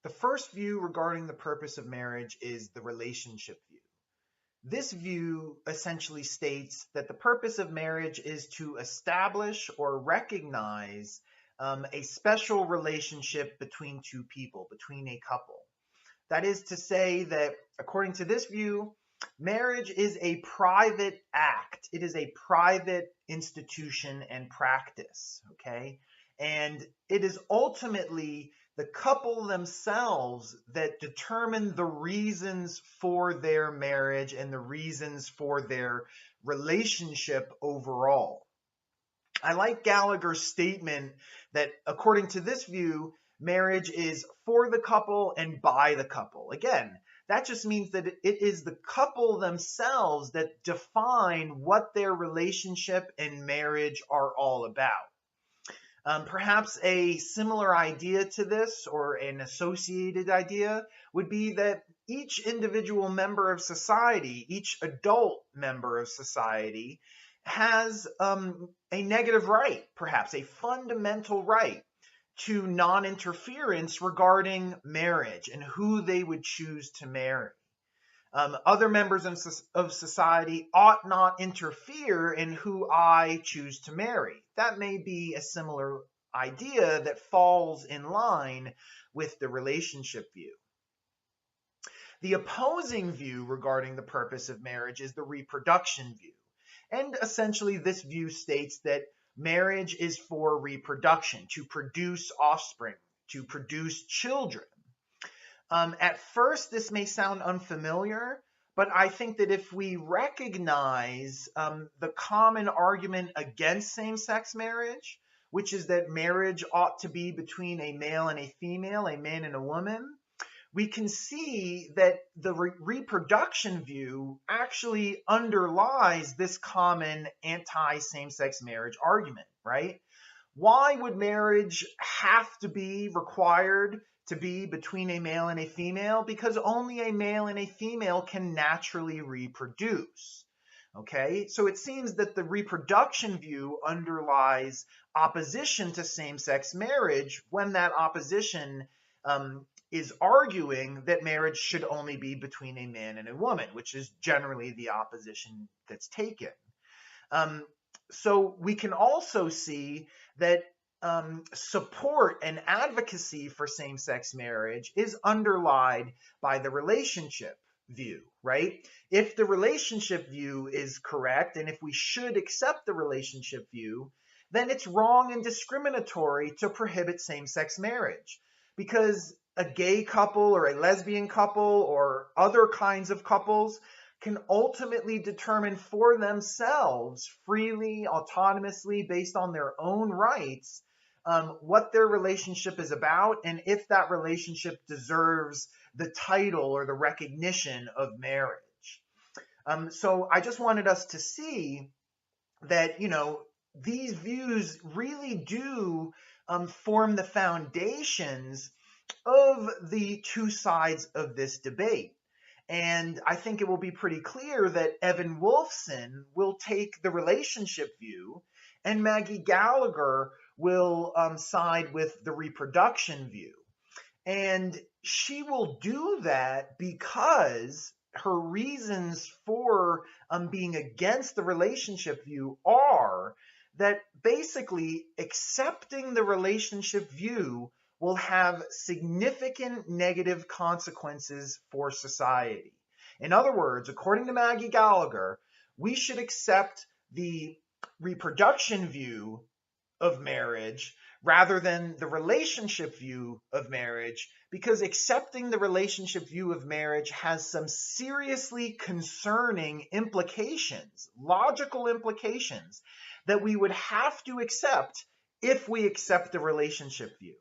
The first view regarding the purpose of marriage is the relationship view. This view essentially states that the purpose of marriage is to establish or recognize a special relationship between two people, between a couple. That is to say that, according to this view, marriage is a private act. It is a private institution and practice, okay? And it is ultimately the couple themselves that determine the reasons for their marriage and the reasons for their relationship overall. I like Gallagher's statement that, according to this view, marriage is for the couple and by the couple. Again, that just means that it is the couple themselves that define what their relationship and marriage are all about. Perhaps a similar idea to this, or an associated idea, would be that each individual member of society, each adult member of society, has a negative right, perhaps a fundamental right to non-interference regarding marriage and who they would choose to marry. Other members of society ought not interfere in who I choose to marry. That may be a similar idea that falls in line with the relationship view. The opposing view regarding the purpose of marriage is the reproduction view. And essentially, this view states that marriage is for reproduction, to produce offspring, to produce children. At first, this may sound unfamiliar, but I think that if we recognize the common argument against same-sex marriage, which is that marriage ought to be between a male and a female, a man and a woman, we can see that the reproduction view actually underlies this common anti-same-sex marriage argument, right? Why would marriage have to be required to be between a male and a female? Because only a male and a female can naturally reproduce. Okay, so it seems that the reproduction view underlies opposition to same-sex marriage when that opposition is arguing that marriage should only be between a man and a woman, which is generally the opposition that's taken. So we can also see that support and advocacy for same-sex marriage is underlined by the relationship view, right? If the relationship view is correct, and if we should accept the relationship view, then it's wrong and discriminatory to prohibit same-sex marriage, because a gay couple or a lesbian couple or other kinds of couples can ultimately determine for themselves, freely, autonomously, based on their own rights, what their relationship is about and if that relationship deserves the title or the recognition of marriage. So I just wanted us to see that, these views really do form the foundations of the two sides of this debate. And I think it will be pretty clear that Evan Wolfson will take the relationship view and Maggie Gallagher will side with the reproduction view. And she will do that because her reasons for being against the relationship view are that basically accepting the relationship view will have significant negative consequences for society. In other words, according to Maggie Gallagher, we should accept the reproduction view of marriage rather than the relationship view of marriage, because accepting the relationship view of marriage has some seriously concerning implications, logical implications, that we would have to accept if we accept the relationship view.